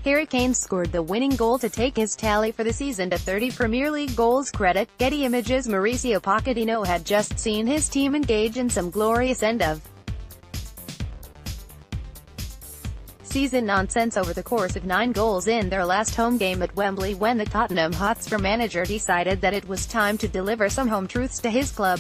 Harry Kane scored the winning goal to take his tally for the season to 30 Premier League goals. Credit, Getty Images. Mauricio Pochettino had just seen his team engage in some glorious end-of-season nonsense over the course of 9 goals in their last home game at Wembley when the Tottenham Hotspur manager decided that it was time to deliver some home truths to his club.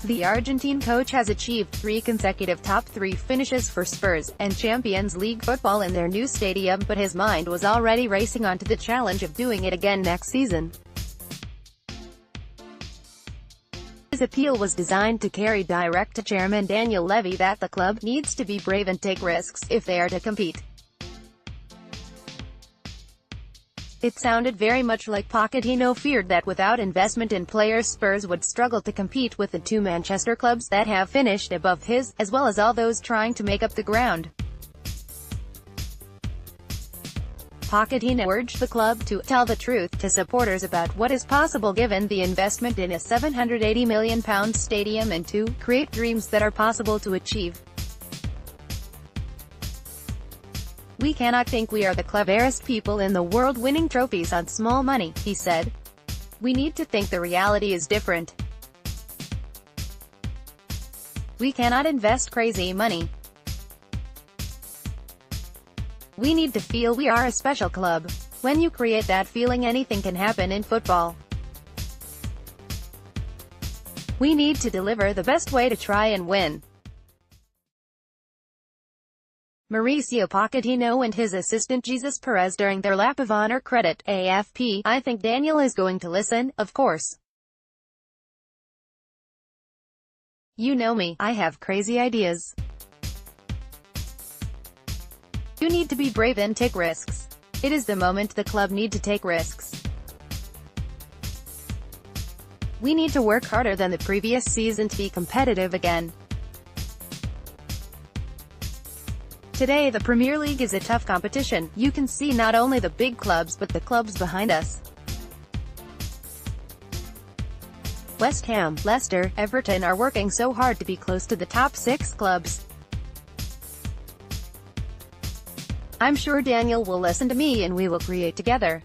The Argentine coach has achieved 3 consecutive top 3 finishes for Spurs and Champions League football in their new stadium, but his mind was already racing on to the challenge of doing it again next season. His appeal was designed to carry direct to Chairman Daniel Levy that the club needs to be brave and take risks if they are to compete. It sounded very much like Pochettino feared that without investment in players, Spurs would struggle to compete with the 2 Manchester clubs that have finished above his, as well as all those trying to make up the ground. Pochettino urged the club to tell the truth to supporters about what is possible given the investment in a £780 million stadium and to create dreams that are possible to achieve. "We cannot think we are the cleverest people in the world winning trophies on small money," he said. "We need to think the reality is different. We cannot invest crazy money. We need to feel we are a special club. When you create that feeling, anything can happen in football. We need to deliver the best way to try and win." Mauricio Pochettino and his assistant Jesus Perez during their lap of honor. Credit, AFP. "I think Daniel is going to listen, of course. You know me, I have crazy ideas. You need to be brave and take risks. It is the moment the club need to take risks. We need to work harder than the previous season to be competitive again. Today the Premier League is a tough competition. You can see not only the big clubs but the clubs behind us. West Ham, Leicester, Everton are working so hard to be close to the top 6 clubs. I'm sure Daniel will listen to me and we will create together."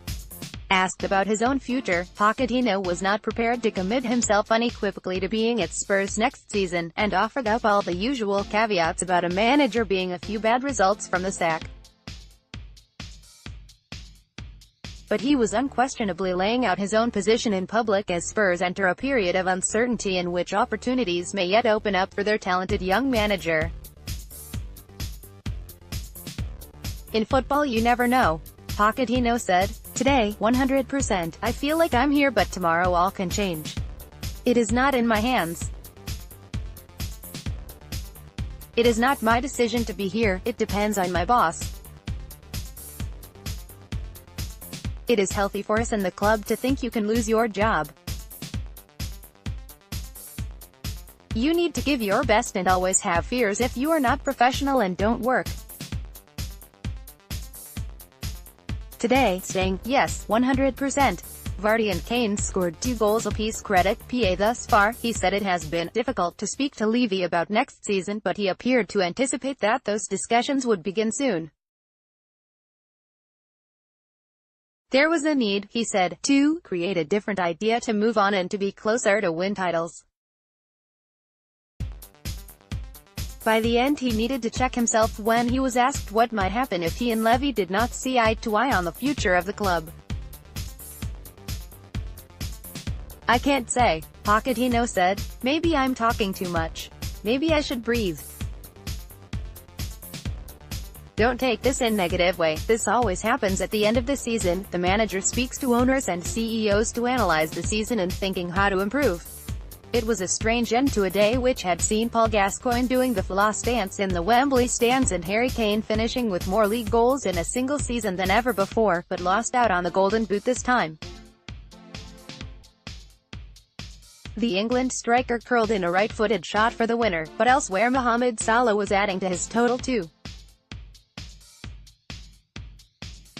Asked about his own future, Pochettino was not prepared to commit himself unequivocally to being at Spurs next season, and offered up all the usual caveats about a manager being a few bad results from the sack. But he was unquestionably laying out his own position in public as Spurs enter a period of uncertainty in which opportunities may yet open up for their talented young manager. "In football you never know," Pochettino said. "Today, 100%, I feel like I'm here, but tomorrow all can change. It is not in my hands. It is not my decision to be here, it depends on my boss. It is healthy for us and the club to think you can lose your job. You need to give your best and always have fears if you are not professional and don't work. Today, staying, yes, 100%. Vardy and Kane scored 2 goals apiece. Credit, PA. Thus far, he said it has been difficult to speak to Levy about next season, but he appeared to anticipate that those discussions would begin soon. There was a need, he said, to create a different idea to move on and to be closer to win titles. By the end he needed to check himself when he was asked what might happen if he and Levy did not see eye to eye on the future of the club. I can't say, Pochettino said. Maybe I'm talking too much. Maybe I should breathe. Don't take this in negative way. This always happens at the end of the season. The manager speaks to owners and CEOs to analyze the season and thinking how to improve. It was a strange end to a day which had seen Paul Gascoigne doing the floss dance in the Wembley stands and Harry Kane finishing with more league goals in a single season than ever before, but lost out on the Golden Boot this time. The England striker curled in a right-footed shot for the winner, but elsewhere Mohamed Salah was adding to his total too.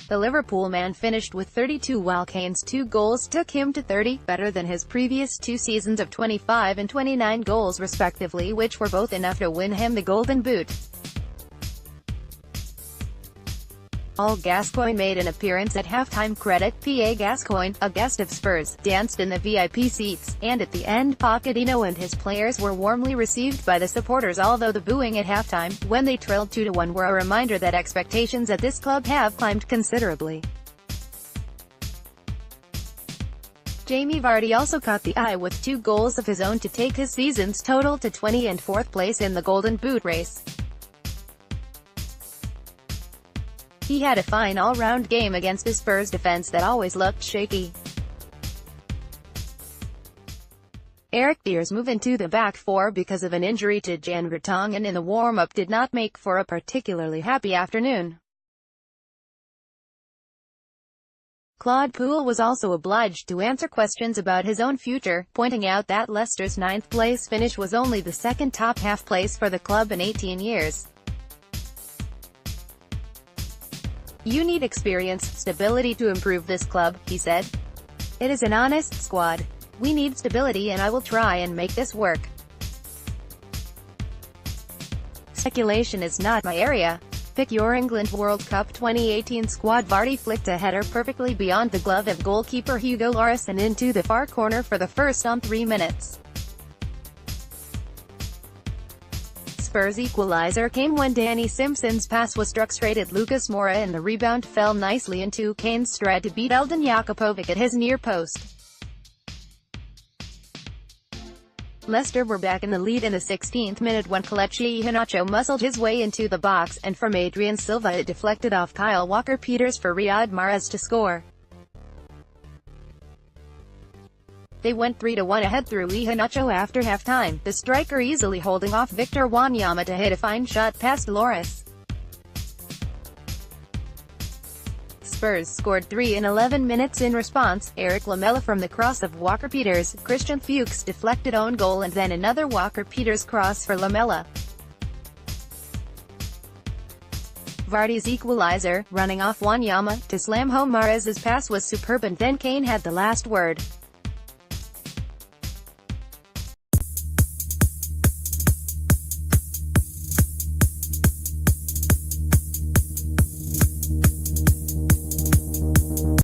The Liverpool man finished with 32 while Kane's 2 goals took him to 30, better than his previous 2 seasons of 25 and 29 goals respectively, which were both enough to win him the Golden Boot. All Gascoigne made an appearance at halftime. Credit P.A. Gascoigne, a guest of Spurs, danced in the VIP seats, and at the end Pochettino and his players were warmly received by the supporters, although the booing at halftime, when they trailed 2-1, were a reminder that expectations at this club have climbed considerably. Jamie Vardy also caught the eye with 2 goals of his own to take his season's total to 20 and 4th place in the Golden Boot race. He had a fine all-round game against the Spurs defense that always looked shaky. Eric Dier's move into the back four because of an injury to Jan Vertonghen in the warm-up did not make for a particularly happy afternoon. Claude Puel was also obliged to answer questions about his own future, pointing out that Leicester's 9th-place finish was only the second top-half place for the club in 18 years. "You need experience, stability to improve this club," he said. "It is an honest squad. We need stability and I will try and make this work. Speculation is not my area. Pick your England World Cup 2018 squad." Vardy flicked a header perfectly beyond the glove of goalkeeper Hugo Lloris and into the far corner for the first on 3 minutes. Spurs' equalizer came when Danny Simpson's pass was struck straight at Lucas Moura and the rebound fell nicely into Kane's stride to beat Eldin Jakupovic at his near post. Leicester were back in the lead in the 16th minute when Kelechi Iheanacho muscled his way into the box, and from Adrian Silva it deflected off Kyle Walker-Peters for Riyad Mahrez to score. They went 3-1 ahead through Iheanacho after halftime, the striker easily holding off Victor Wanyama to hit a fine shot past Lloris. Spurs scored 3 in 11 minutes in response. Eric Lamela from the cross of Walker-Peters, Christian Fuchs' deflected own goal and then another Walker-Peters cross for Lamela. Vardy's equalizer, running off Wanyama, to slam home Mahrez's pass was superb and then Kane had the last word.